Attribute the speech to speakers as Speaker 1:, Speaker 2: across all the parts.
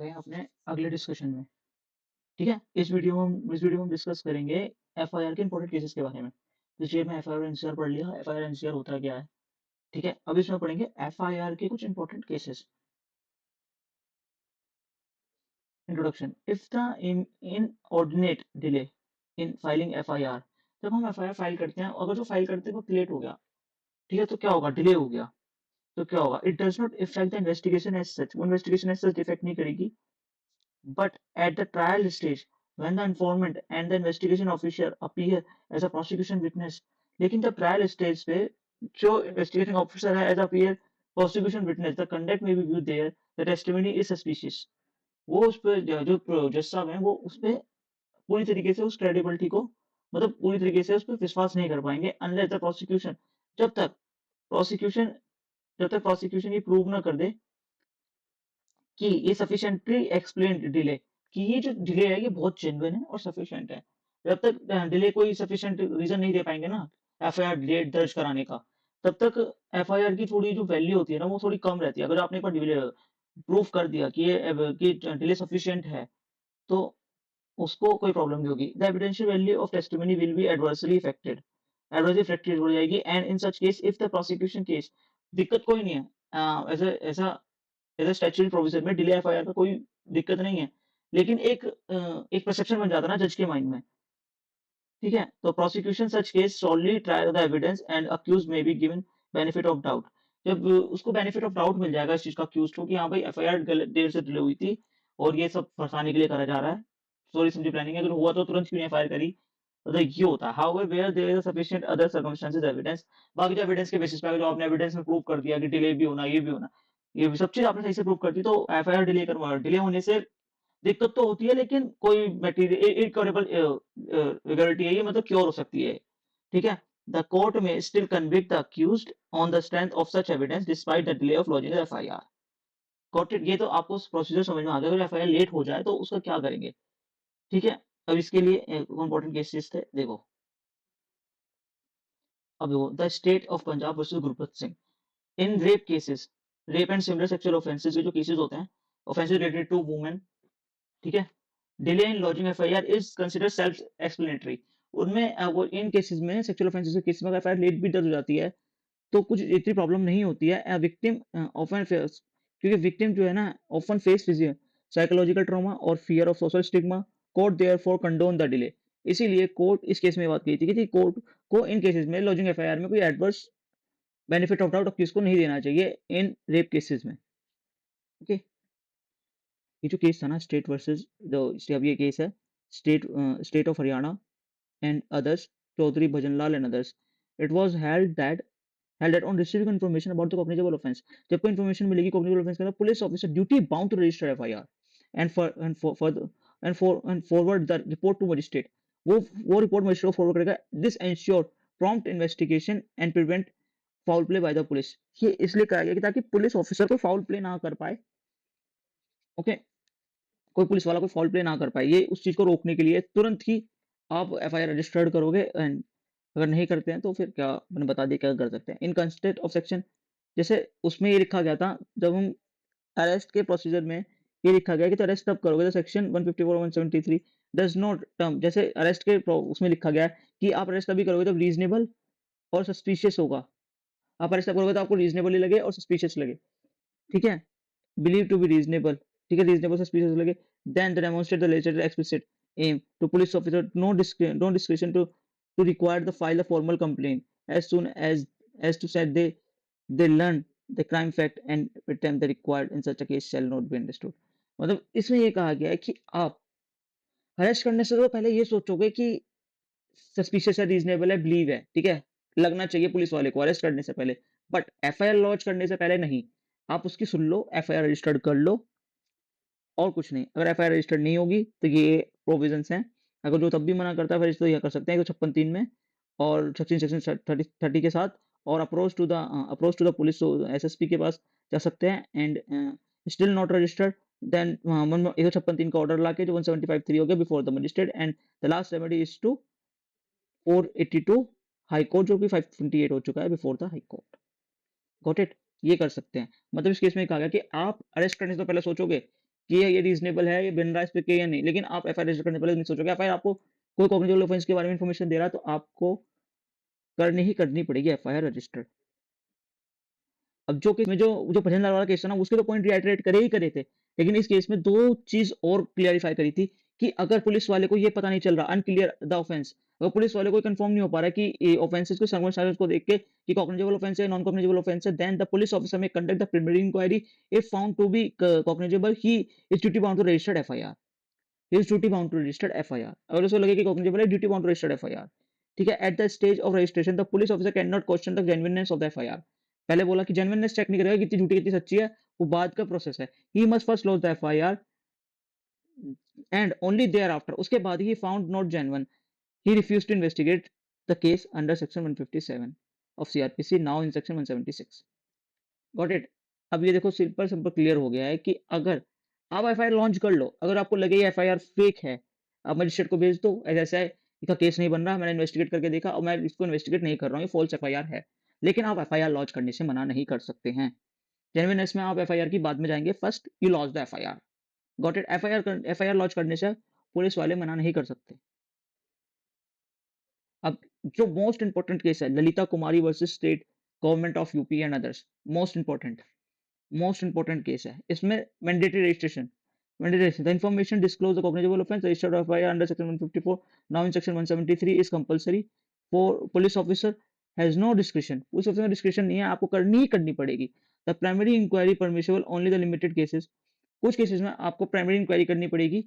Speaker 1: गए हैं अपने अगले डिस्कशन में। ठीक है, इस वीडियो में हम डिस्कस करेंगे एफआईआर के इंपॉर्टेंट केसेस के बारे में। पिछले में एफआईआर एनसीआर पढ़ लिया, एफआईआर एनसीआर होता क्या है। ठीक है, अब इसमें पढ़ेंगे एफआईआर के कुछ important cases. Introduction. If the inordinate delay in filing FIR, जब हम एफआईआर फाइल करते हैं, अगर जो फाइल करते हैं वो लेट हो गया, ठीक है, तो क्या होगा, डिले हो गया, तो क्या होगा, it does not effect the investigation as such, वो इन्वेस्टिगेशन एज सच इफेक्ट नहीं करेगी। But at the trial stage, when the informant and the investigation officer appear as a prosecution witness, लेकिन जब ट्रायल स्टेज पे जो इन्वेस्टिगेटिंग ऑफिसर है as appear prosecution witness, the conduct may be view there, the testimony is suspicious, वो उस पे जो जज साहब हैं वो उस पे पूरी तरीके से उस क्रेडिबिलिटी को, मतलब पूरी तरीके से उस पर विश्वास नहीं कर पाएंगे अनलेस द प्रोसिक्यूशन, जब तक प्रोसिक्यूशन जब तक प्रोसिक्यूशन ये प्रूव ना कर दे कि ये सफिशिएंटली एक्सप्लेन्ड डिले, कि ये जो डिले है ये बहुत जेन्युइन है और सफिशिएंट है। जब तक डिले कोई सफिशिएंट रीजन नहीं दे पाएंगे ना एफआईआर लेट दर्ज कराने का, तब तक एफआईआर की थोड़ी जो वैल्यू होती है ना वो थोड़ी कम रहती है। अगर आपने एक बार डिले प्रूफ कर दिया कि ये डिले सफिशिएंट है, तो उसको कोई प्रॉब्लम नहीं होगी। The evidential value of testimony will be adversely affected हो जाएगी। And in such case if the prosecution case, दिक्कत कोई नहीं है, ऐसा ऐसा एज स्टैट्यूटरी प्रोविजन में डिले एफआईआर का कोई दिक्कत नहीं है, लेकिन एक परसेप्शन बन जाता है ना जज के माइंड में। ठीक है, तो prosecution such case solidly try the evidence and accused may be given benefit of doubt. जब उसको बेनिफिट ऑफ डाउट मिल जाएगा इस चीज का अक्यूज को कि हाँ भाई एफआईआर देर से डिले हुई थी और ये सब फंसाने के लिए करा जा रहा है, सॉरी समझी प्लानिंग है, अगर हुआ तो तुरंत क्यों नहीं एफआईआर करी, तो ये होता है। However where there is sufficient other circumstances evidence, बाकी जो एविडेंस के बेसिस पे जो आपने एविडेंस में प्रूव कर दिया कि डिले भी होना, ये भी होना, ये भी सब चीज आपने सही से प्रूव कर दी, तो एफआईआर डिले होने से दिक्कत तो होती है, लेकिन कोई मटेरियल इनक्योरेबल रिगलिटी है ये, मतलब क्योर हो सकती है। ठीक है, द कोर्ट में still convict the accused on the strength of such evidence despite the delay of lodging FIR. Got it, ये तो आपको प्रोसीजर समझ में आ गया। अगर एफआईआर लेट हो जाए तो उसका क्या करेंगे। ठीक है, अब इसके लिए इंपॉर्टेंट केसेस थे, देखो। अब देखो, the state of Punjab versus Gurbaksh Singh. In rape cases, rape and similar sexual offences के जो केसेस होते हैं, ऑफेंसेस रिलेटेड टू वुमेन, ठीक है, delay in lodging FIR is consider self explanatory. उनमें वो इन केसेस में, सेक्सुअल ऑफेंसेस के केस में एफआईआर लेट भी दर्ज हो जाती है तो कुछ इतनी प्रॉब्लम नहीं होती है। विक्टिम ऑफन फेस, क्योंकि विक्टिम जो है ना ऑफन फेस साइकोलॉजिकल ट्रॉमा और fear of social stigma, court therefore condone the delay. इसीलिए कोर्ट इस केस में बात की थी कि कोर्ट को इन केसेस में लॉजिंग एफआईआर में कोई adverse benefit of doubt of किसको नहीं देना चाहिए इन रेप केसेस में। ओके, ये जो केस था ना स्टेट वर्सेस अब ये केस है state of Haryana and others, Chaudhary Bhajanlal and others. It was held that on receiving information about the cognizable offense, जब कोई information मिलेगी cognizable offense के अंदर, police officer duty bound to register FIR and forward the report to magistrate. वो report magistrate को forward करेगा। This ensure prompt investigation and prevent foul play by the police. ये इसलिए कहा गया कि ताकि पुलिस ऑफिसर को फाउल प्ले ना कर पाए। ओके, कोई पुलिस वाला कोई फाउल प्ले ना कर पाए, ये उस चीज को रोकने के लिए तुरंत ही आप एफआईआर रजिस्टर्ड करोगे। एंड अगर नहीं करते हैं तो फिर क्या, मैंने बता दिया क्या कर सकते हैं। इन कंस्टेंट ऑफ सेक्शन, जैसे उसमें ये लिखा गया था, जब हम अरेस्ट के प्रोसीजर में ये लिखा गया कि तो अरेस्ट तब करोगे तो सेक्शन 154 और 173 डज नॉट टर्म, जैसे अरेस्ट के उसमें लिखा गया है कि आप अरेस्ट तभी करोगे जब रीजनेबल और सस्पिशियस होगा। आप अरेस्ट तब करोगे तो आपको रीजनेबल लगे और सस्पिशियस लगे। ठीक है, believed to be reasonable, ठीक है, reasonable suspicious लगे, then they demonstrate the legislative explicit aim to police officer no discretion to require the file a formal complaint as soon as to said they learn the crime fact and attempt the required in such a case shall not be understood। मतलब इसमें ये कहा गया है कि आप arrest करने से तो पहले ये सोचोगे कि सस्पिशियस है, रीजनेबल है, बिलीव है, ठीक है, लगना चाहिए पुलिस वाले को अरेस्ट करने से पहले, बट एफआईआर लॉन्च करने से पहले नहीं। आप उसकी सुन लो, एफआईआर रजिस्टर्ड कर लो और कुछ नहीं। अगर एफआईआर रजिस्टर्ड नहीं होगी तो ये प्रोविजंस हैं। अगर जो तब भी मना करता है फिर तो यह कर सकते हैं 56(3) में और सेक्शन 30 के साथ, और approach to the police SSP के पास जा सकते हैं। And still not registered, then 156(3) का ऑर्डर लाके जो 175(3) हो गया before the magistrate. And the last remedy is to 482 high court, जो कि 528 हो चुका है before the high court. Got it, ये कर सकते हैं। मतलब इस केस में कहा गया कि आप अरेस्ट करने से तो पहले सोचोगे कि ये रीजनेबल है, ये बन रहा है इस पे के या नहीं। लेकिन आप एफआईआर रजिस्टर करने से पहले नहीं सोचोगे। एफआईआर आपको कोई कॉग्निजेबल ऑफेंस के बारे में इन्फॉर्मेशन दे रहा है तो आपको करनी पड़ेगी एफआईआर रजिस्टर। अब जो केस में जो भजन लाल वाला केस था ना, उसके तो पॉइंट रिआइटरेट करे ही करे थे, लेकिन इस केस में 2 चीज़ और क्लियरिफाई करी थी कि अगर पुलिस वाले को ये पता नहीं चल रहा, अनक्लियर द ऑफेंस, अगर पुलिस वाले को कंफर्म नहीं हो पा रहा कि ये ऑफेंसेस को सर्कमस्टेंसेस को देख के कि कॉग्निजेबल ऑफेंस है, नॉन कॉग्निजेबल ऑफेंस है, then the police officer may conduct the preliminary inquiry. If found to be cognizable, he is duty bound to registered FIR. He is duty bound to registered FIR. अगर उसको लगे कि cognizable है, duty bound to registered FIR. ठीक है, at the stage of registration the police officer can not question the genuineness of the FIR. पहले बोला कि जेन्युइननेस चेक नहीं करेगा, कितनी झूठी कितनी सच्ची है, वो बाद का प्रोसेस है। He must first lodge the FIR and only thereafter, उसके बाद ही found not genuine, he refuse to investigate the case under section 157 of CrPC, now in section 176। Got it. अब ये देखो सिंपल सिंपल क्लियर हो गया है कि अगर आप एफआईआर लॉन्च कर लो, अगर आपको लगे ये एफआईआर फेक है, आप मजिस्ट्रेट को भेज दो, ऐसा है, इसका केस नहीं बन रहा, मैंने इन्वेस्टिगेट करके देखा और मैं इसको इन्वेस्टिगेट नहीं कर रहा हूँ, ये फॉल्स एफआईआर है। लेकिन आप एफआईआर लॉन्च करने से मना नहीं कर सकते हैं। जेन्युइननेस में आप एफआईआर की बाद में जाएंगे, first you launch the FIR. Got it. FIR launch करने से पुलिस वाले मना नहीं कर सकते। अब जो मोस्ट इंपॉर्टेंट केस है, Lalita Kumari versus state government of UP and others, most important case है। इसमें mandatory registration, the information disclose the cognizable offence registered FIR under section 154, now in section 173 is compulsory for police officer, has no description. Police officer में description नहीं है, आपको करनी पड़ेगी। The primary inquiry permissible only the limited cases, कुछ cases में आपको primary inquiry करनी पड़ेगी।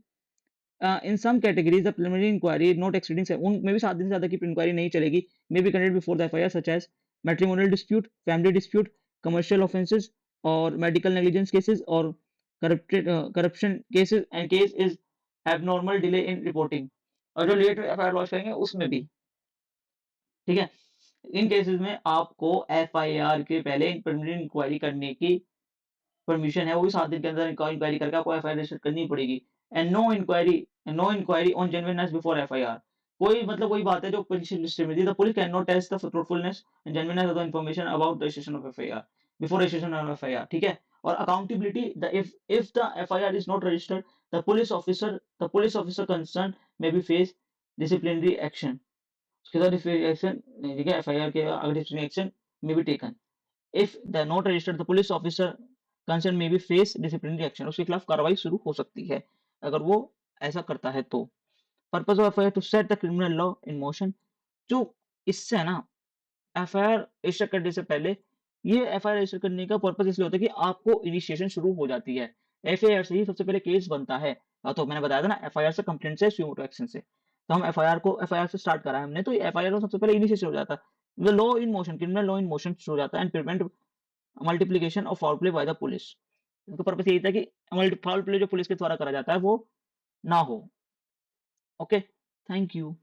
Speaker 1: In some categories the preliminary inquiry not exceeding से, उनमें भी 7 दिन से ज्यादा की इंक्वायरी नहीं चलेगी, may be conducted before the FIR such as matrimonial dispute, family dispute, commercial offences और मेडिकल नेग्लिजेंस केसेस और corruption cases and case is abnormal delay in reporting. और जो लेट एफआईआर लॉन्च करेंगे उसमें भी, ठीक है, इन केसेस में आपको एफआईआर के पहले प्रिलिमिनरी इंक्वायरी करने की परमिशन है, वो भी 7 दिन के अंदर इंक्वायरी करके आपको एफआईआर रजिस्टर करनी पड़ेगी। And no inquiry on genuineness before FIR. कोई मतलब कोई बात है जो पुलिस रजिस्टर में दी, the police can not test the truthfulness and genuineness of the information about registration of FIR before registration of FIR. ठीक है, और accountability, the if the FIR is not registered, the police officer concern may be face disciplinary action. उसके साथ disciplinary action, ठीक है, FIR के अगर disciplinary action may be taken. If the not registered the police officer concern में भी face disciplinary action, उसके खिलाफ कार्रवाई शुरू हो सकती है अगर वो ऐसा करता है तो। Purpose of FIR to set the criminal law in motion. जो इससे है ना, एफआईआर रजिस्टर करने से पहले, ये एफआईआर रजिस्टर करने का पर्पस इसलिए होता है कि आपको इनिशिएशन शुरू हो जाती है। एफआईआर से ही सबसे पहले केस बनता है। तो मैंने बताया था ना, एफआईआर से कंप्लेंट से सुमोटो एक्शन से, तो हम एफआईआर से स्टार्ट करा है हमने, तो एफआईआर को सबसे पहले इनिशिएशन हो जाता है, the law in motion, criminal law in motion शुरू हो जाता है and prevent multiplication of foul play by the police. इनका पर्पस यही था कि फाउल प्ले जो पुलिस के द्वारा करा जाता है वो ना हो। Okay, thank you.